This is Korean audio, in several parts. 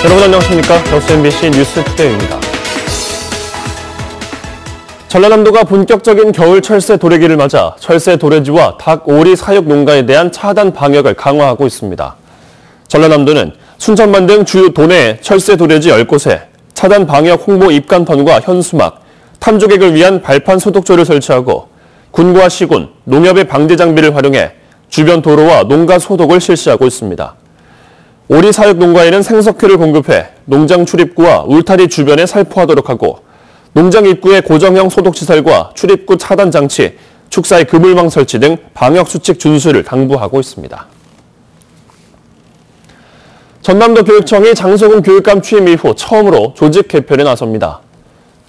여러분 안녕하십니까? WMBC 뉴스투데이입니다. 전라남도가 본격적인 겨울 철새 도래기를 맞아 철새 도래지와 닭, 오리 사육 농가에 대한 차단 방역을 강화하고 있습니다. 전라남도는 순천만 등 주요 도내 철새 도래지 10곳에 차단 방역 홍보 입간판과 현수막, 탐조객을 위한 발판 소독조를 설치하고 군과 시군, 농협의 방제 장비를 활용해 주변 도로와 농가 소독을 실시하고 있습니다. 오리 사육 농가에는 생석회를 공급해 농장 출입구와 울타리 주변에 살포하도록 하고 농장 입구에 고정형 소독시설과 출입구 차단 장치, 축사의 그물망 설치 등 방역수칙 준수를 당부하고 있습니다. 전남도 교육청이 장소금 교육감 취임 이후 처음으로 조직 개편에 나섭니다.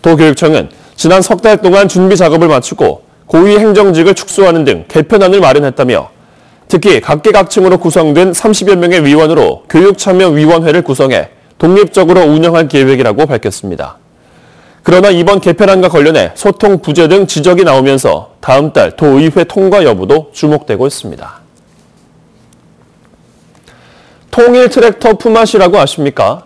도교육청은 지난 석 달 동안 준비 작업을 마치고 고위 행정직을 축소하는 등 개편안을 마련했다며 특히 각계각층으로 구성된 30여 명의 위원으로 교육참여위원회를 구성해 독립적으로 운영할 계획이라고 밝혔습니다. 그러나 이번 개편안과 관련해 소통 부재 등 지적이 나오면서 다음 달 도의회 통과 여부도 주목되고 있습니다. 통일 트랙터 품앗이라고 아십니까?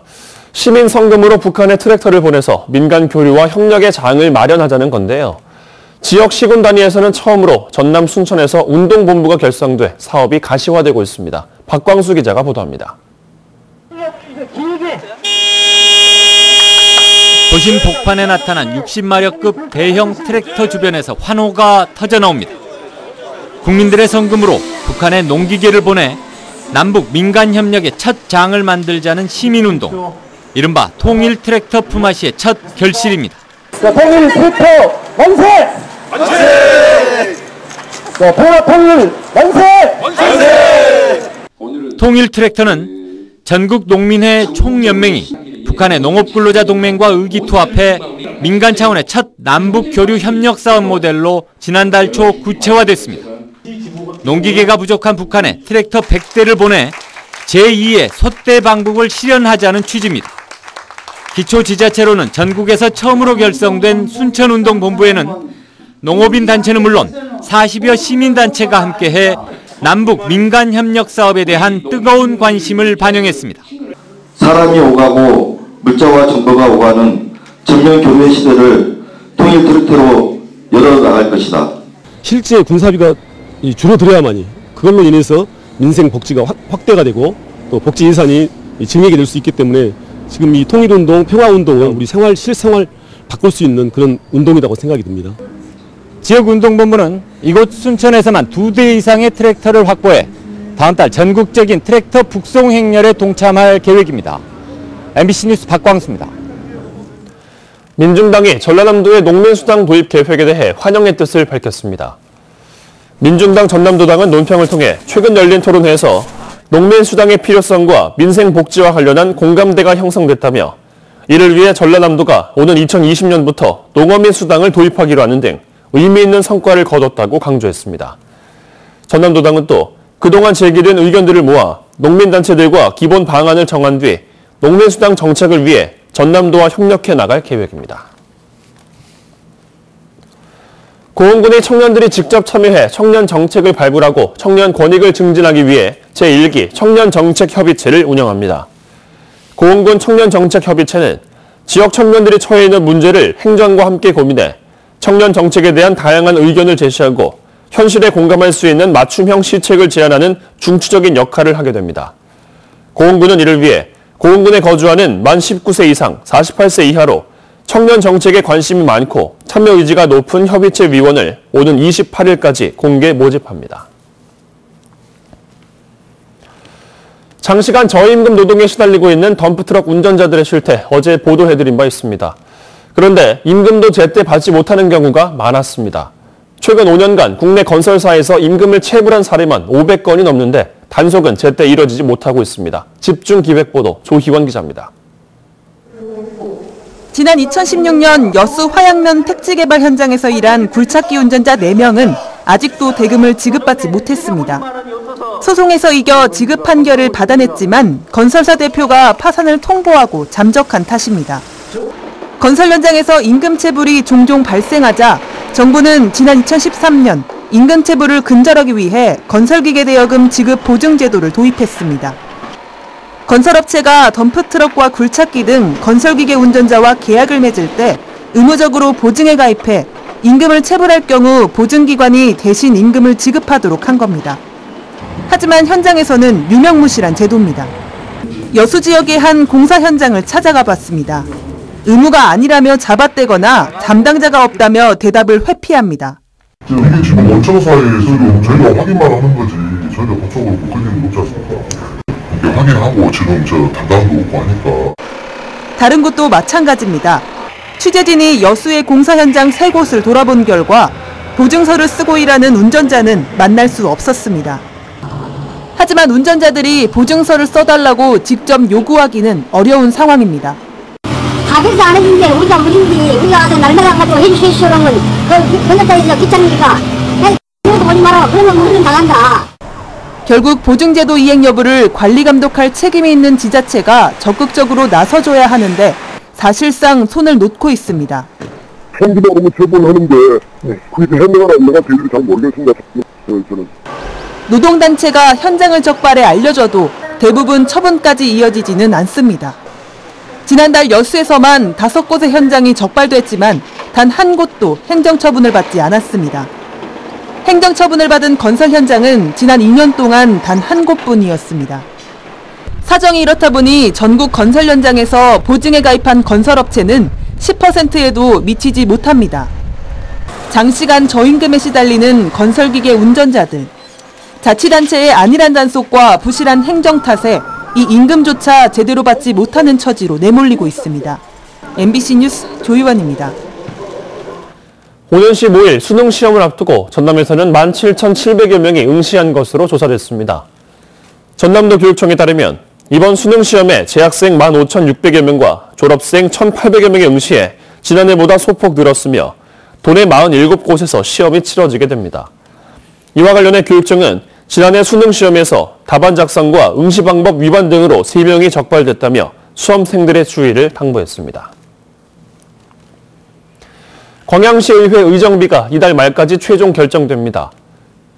시민 성금으로 북한에 트랙터를 보내서 민간 교류와 협력의 장을 마련하자는 건데요. 지역 시군 단위에서는 처음으로 전남 순천에서 운동본부가 결성돼 사업이 가시화되고 있습니다. 박광수 기자가 보도합니다. 도심 복판에 나타난 60마력급 대형 트랙터 주변에서 환호가 터져나옵니다. 국민들의 성금으로 북한에 농기계를 보내 남북 민간 협력의 첫 장을 만들자는 시민운동. 이른바 통일 트랙터 품앗이의 첫 결실입니다. 통일 트랙터 만세! 만세! 통일 만세! 만세! 통일 트랙터는 전국 농민회 총연맹이 북한의 농업근로자 동맹과 의기투합해 민간 차원의 첫 남북 교류 협력 사업 모델로 지난달 초 구체화됐습니다. 농기계가 부족한 북한에 트랙터 100대를 보내 제2의 소대 방북을 실현하자는 취지입니다. 기초지자체로는 전국에서 처음으로 결성된 순천운동본부에는 농업인 단체는 물론 40여 시민단체가 함께해 남북 민간협력 사업에 대한 뜨거운 관심을 반영했습니다. 사람이 오가고 물자와 정보가 오가는 전면교류의 시대를 통일 트랙터로 열어나갈 것이다. 실제 군사비가 줄어들어야만이 그걸로 인해서 민생 복지가 확대가 되고 또 복지 예산이 증액이 될 수 있기 때문에 지금 이 통일운동, 평화운동은 우리 실생활 바꿀 수 있는 그런 운동이라고 생각이 듭니다. 지역운동본부는 이곳 순천에서만 2대 이상의 트랙터를 확보해 다음 달 전국적인 트랙터 북송 행렬에 동참할 계획입니다. MBC 뉴스 박광수입니다. 민중당이 전라남도의 농민수당 도입 계획에 대해 환영의 뜻을 밝혔습니다. 민중당 전남도당은 논평을 통해 최근 열린 토론회에서 농민수당의 필요성과 민생복지와 관련한 공감대가 형성됐다며 이를 위해 전라남도가 오는 2020년부터 농어민 수당을 도입하기로 하는 등 의미 있는 성과를 거뒀다고 강조했습니다. 전남도당은 또 그동안 제기된 의견들을 모아 농민단체들과 기본 방안을 정한 뒤 농민수당 정책을 위해 전남도와 협력해 나갈 계획입니다. 고흥군이 청년들이 직접 참여해 청년 정책을 발굴하고 청년 권익을 증진하기 위해 제1기 청년정책협의체를 운영합니다. 고흥군 청년정책협의체는 지역 청년들이 처해 있는 문제를 행정과 함께 고민해 청년 정책에 대한 다양한 의견을 제시하고 현실에 공감할 수 있는 맞춤형 시책을 제안하는 중추적인 역할을 하게 됩니다. 고흥군은 이를 위해 고흥군에 거주하는 만 19세 이상 48세 이하로 청년 정책에 관심이 많고 참여 의지가 높은 협의체 위원을 오는 28일까지 공개 모집합니다. 장시간 저임금 노동에 시달리고 있는 덤프트럭 운전자들의 실태 어제 보도해드린 바 있습니다. 그런데 임금도 제때 받지 못하는 경우가 많았습니다. 최근 5년간 국내 건설사에서 임금을 체불한 사례만 500건이 넘는데 단속은 제때 이뤄지지 못하고 있습니다. 집중기획보도 조희원 기자입니다. 지난 2016년 여수 화양면 택지 개발 현장에서 일한 굴착기 운전자 4명은 아직도 대금을 지급받지 못했습니다. 소송에서 이겨 지급 판결을 받아냈지만 건설사 대표가 파산을 통보하고 잠적한 탓입니다. 건설 현장에서 임금 체불이 종종 발생하자 정부는 지난 2013년 임금 체불을 근절하기 위해 건설기계 대여금 지급 보증 제도를 도입했습니다. 2015년 7월 임금 체불이 발생한 5년 만에 500건이 넘는 건설사 임금 체불 사례가 발생했습니다. 2015년 7월 임금 체불이 발생한 5년 만에 500건이 넘는 건설사 임금 체불 사례가 발생했습니다. 건설업체가 덤프트럭과 굴착기 등 건설기계 운전자와 계약을 맺을 때 의무적으로 보증에 가입해 임금을 체불할 경우 보증기관이 대신 임금을 지급하도록 한 겁니다. 하지만 현장에서는 유명무실한 제도입니다. 여수 지역의 한 공사 현장을 찾아가 봤습니다. 의무가 아니라며 잡아떼거나 담당자가 없다며 대답을 회피합니다. 이게 지금 원청 사이에서 저희가 확인만 하는 거지 저희가 법적으로 그런 일은 없지 않습니까? 이게 확인하고 지금 저 담당도 없고 하니까. 다른 곳도 마찬가지입니다. 취재진이 여수의 공사 현장 3곳을 돌아본 결과 보증서를 쓰고 일하는 운전자는 만날 수 없었습니다. 하지만 운전자들이 보증서를 써달라고 직접 요구하기는 어려운 상황입니다. 다 돼서 안 해준데 우리가 무슨지 우리가 와서 날마다 가지고 해주시오라는 그 건설사에서 귀찮으니까 그래도 보지 마라 그러면 우리는 나간다. 결국 보증제도 이행 여부를 관리 감독할 책임이 있는 지자체가 적극적으로 나서줘야 하는데 사실상 손을 놓고 있습니다. 현기도 너무 처분하는데 그게 현명한 안내가 될지 잘 모르겠습니다. 저는. 노동단체가 현장을 적발해 알려줘도 대부분 처분까지 이어지지는 않습니다. 지난달 여수에서만 5곳의 현장이 적발됐지만 단 한 곳도 행정처분을 받지 않았습니다. 행정처분을 받은 건설 현장은 지난 2년 동안 단 한 곳뿐이었습니다. 사정이 이렇다 보니 전국 건설 현장에서 보증에 가입한 건설업체는 10%에도 미치지 못합니다. 장시간 저임금에 시달리는 건설기계 운전자들. 자치단체의 안일한 단속과 부실한 행정 탓에 이 임금조차 제대로 받지 못하는 처지로 내몰리고 있습니다. MBC 뉴스 조희원입니다. 오는 15일 수능 시험을 앞두고 전남에서는 17,700여 명이 응시한 것으로 조사됐습니다. 전남도 교육청에 따르면 이번 수능 시험에 재학생 15,600여 명과 졸업생 1,800여 명이 응시해 지난해보다 소폭 늘었으며 도내 47곳에서 시험이 치러지게 됩니다. 이와 관련해 교육청은 지난해 수능 시험에서 답안 작성과 응시 방법 위반 등으로 3명이 적발됐다며 수험생들의 주의를 당부했습니다. 광양시의회 의정비가 이달 말까지 최종 결정됩니다.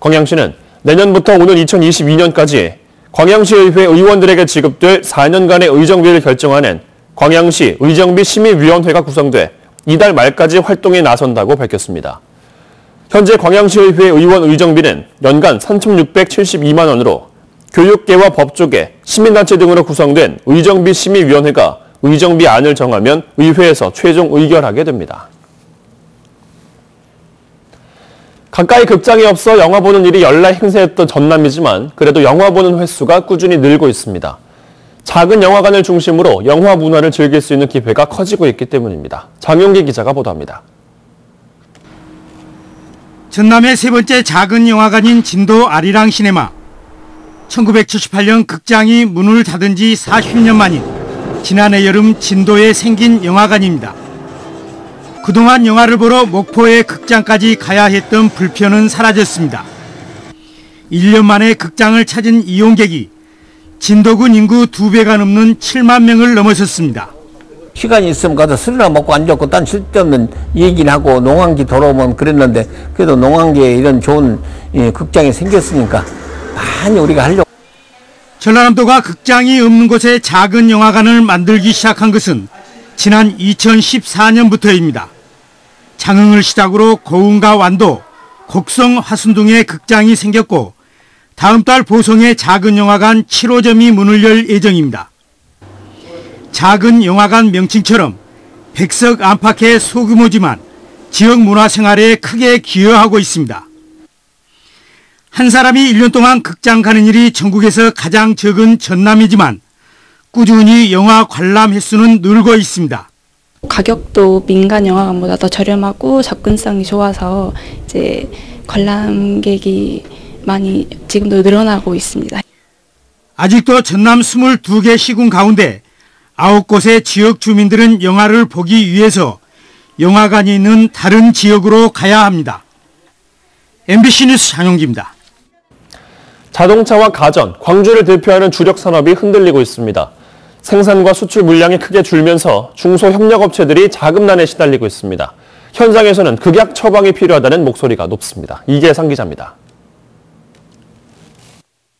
광양시는 내년부터 오는 2022년까지 광양시의회 의원들에게 지급될 4년간의 의정비를 결정하는 광양시 의정비 심의위원회가 구성돼 이달 말까지 활동에 나선다고 밝혔습니다. 현재 광양시의회 의원 의정비는 연간 3,672만 원으로 교육계와 법조계, 시민단체 등으로 구성된 의정비 심의위원회가 의정비 안을 정하면 의회에서 최종 의결하게 됩니다. 가까이 극장이 없어 영화 보는 일이 열날 행세했던 전남이지만 그래도 영화 보는 횟수가 꾸준히 늘고 있습니다. 작은 영화관을 중심으로 영화 문화를 즐길 수 있는 기회가 커지고 있기 때문입니다. 장용기 기자가 보도합니다. 전남의 세 번째 작은 영화관인 진도 아리랑 시네마. 1978년 극장이 문을 닫은 지 40년 만인 지난해 여름 진도에 생긴 영화관입니다. 그동안 영화를 보러 목포의 극장까지 가야 했던 불편은 사라졌습니다. 1년 만에 극장을 찾은 이용객이 진도군 인구 2배가 넘는 7만 명을 넘어섰습니다. 시간이 있으면 가서 술이나 먹고 앉았고 딴 쓸데없는 얘기를 하고 농한기 돌아오면 그랬는데 그래도 농한기에 이런 좋은 극장이 생겼으니까 많이 우리가 하려고. 전라남도가 극장이 없는 곳에 작은 영화관을 만들기 시작한 것은 지난 2014년부터입니다. 장흥을 시작으로 고흥과 완도, 곡성, 화순동에 극장이 생겼고 다음 달 보성에 작은 영화관 7호점이 문을 열 예정입니다. 작은 영화관 명칭처럼 백석 안팎의 소규모지만 지역 문화생활에 크게 기여하고 있습니다. 한 사람이 1년 동안 극장 가는 일이 전국에서 가장 적은 전남이지만 꾸준히 영화 관람 횟수는 늘고 있습니다. 가격도 민간 영화관보다 더 저렴하고 접근성이 좋아서 이제 관람객이 많이 지금도 늘어나고 있습니다. 아직도 전남 22개 시군 가운데 9곳의 지역 주민들은 영화를 보기 위해서 영화관이 있는 다른 지역으로 가야 합니다. MBC 뉴스 장용기입니다. 자동차와 가전, 광주를 대표하는 주력 산업이 흔들리고 있습니다. 생산과 수출 물량이 크게 줄면서 중소협력업체들이 자금난에 시달리고 있습니다. 현장에서는 극약 처방이 필요하다는 목소리가 높습니다. 이계상 기자입니다.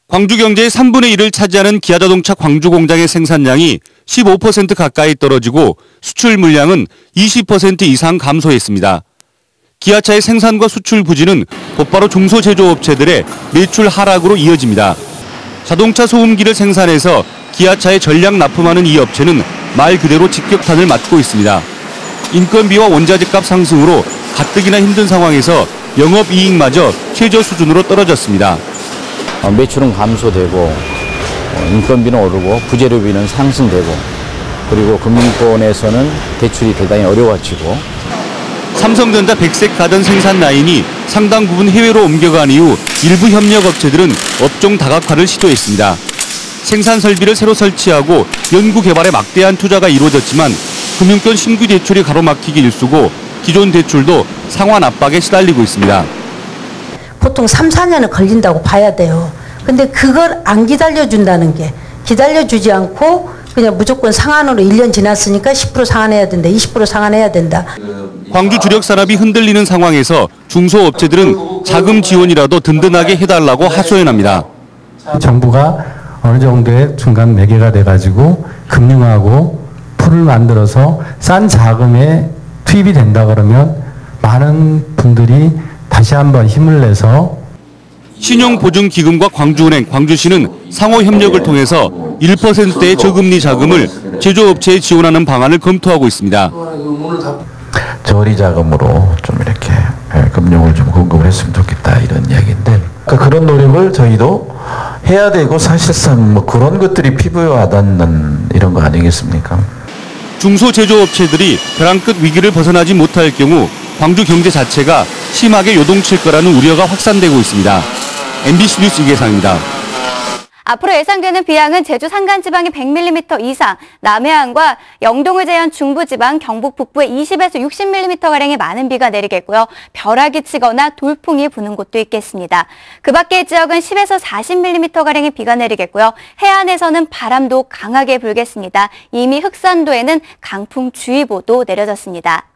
광주 경제의 3분의 1을 차지하는 기아자동차 광주 공장의 생산량이 15% 가까이 떨어지고 수출 물량은 20% 이상 감소했습니다. 기아차의 생산과 수출 부진은 곧바로 중소제조업체들의 매출 하락으로 이어집니다. 자동차 소음기를 생산해서 기아차에 전량 납품하는 이 업체는 말 그대로 직격탄을 맞고 있습니다. 인건비와 원자재값 상승으로 가뜩이나 힘든 상황에서 영업이익마저 최저 수준으로 떨어졌습니다. 매출은 감소되고 인건비는 오르고 부재료비는 상승되고 그리고 금융권에서는 대출이 대단히 어려워지고 삼성전자 백색 가전 생산 라인이 상당 부분 해외로 옮겨간 이후 일부 협력업체들은 업종 다각화를 시도했습니다. 생산 설비를 새로 설치하고 연구 개발에 막대한 투자가 이루어졌지만 금융권 신규 대출이 가로막히기 일쑤고 기존 대출도 상환 압박에 시달리고 있습니다. 보통 3, 4년은 걸린다고 봐야 돼요. 근데 그걸 안 기다려준다는 게 기다려주지 않고 그냥 무조건 상한으로 1년 지났으니까 10% 상한해야 된다, 20% 상한해야 된다. 광주 주력 산업이 흔들리는 상황에서 중소업체들은 자금 지원이라도 든든하게 해달라고 하소연합니다. 정부가 어느 정도의 중간 매개가 돼가지고 금융하고 풀을 만들어서 싼 자금에 투입이 된다 그러면 많은 분들이 다시 한번 힘을 내서 신용보증기금과 광주은행, 광주시는 상호 협력을 통해서 1%의 저금리 자금을 제조업체에 지원하는 방안을 검토하고 있습니다. 저리 자금으로 좀 이렇게 금융을 좀 공급을 했으면 좋겠다 이런 이야기인데 그런 노력을 저희도 해야 되고 사실상 뭐 그런 것들이 피부에 와닿는 이런 거 아니겠습니까? 중소제조업체들이 벼랑 끝 위기를 벗어나지 못할 경우 광주 경제 자체가 심하게 요동칠 거라는 우려가 확산되고 있습니다. MBC 뉴스 이계상입니다. 앞으로 예상되는 비양은 제주 산간지방에 100mm 이상, 남해안과 영동을 제외한 중부지방, 경북 북부에 20에서 60mm가량의 많은 비가 내리겠고요. 벼락이 치거나 돌풍이 부는 곳도 있겠습니다. 그 밖의 지역은 10에서 40mm가량의 비가 내리겠고요. 해안에서는 바람도 강하게 불겠습니다. 이미 흑산도에는 강풍주의보도 내려졌습니다.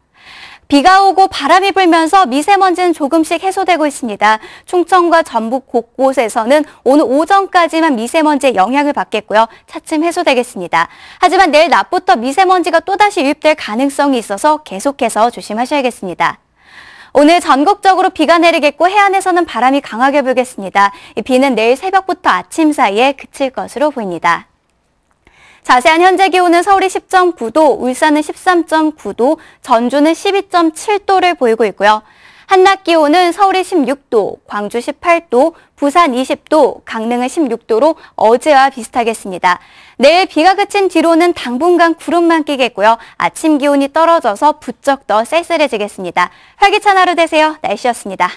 비가 오고 바람이 불면서 미세먼지는 조금씩 해소되고 있습니다. 충청과 전북 곳곳에서는 오늘 오전까지만 미세먼지의 영향을 받겠고요. 차츰 해소되겠습니다. 하지만 내일 낮부터 미세먼지가 또다시 유입될 가능성이 있어서 계속해서 조심하셔야겠습니다. 오늘 전국적으로 비가 내리겠고 해안에서는 바람이 강하게 불겠습니다. 이 비는 내일 새벽부터 아침 사이에 그칠 것으로 보입니다. 자세한 현재 기온은 서울이 10.9도, 울산은 13.9도, 전주는 12.7도를 보이고 있고요. 한낮 기온은 서울이 16도, 광주 18도, 부산 20도, 강릉은 16도로 어제와 비슷하겠습니다. 내일 비가 그친 뒤로는 당분간 구름만 끼겠고요. 아침 기온이 떨어져서 부쩍 더 쌀쌀해지겠습니다. 활기찬 하루 되세요. 날씨였습니다.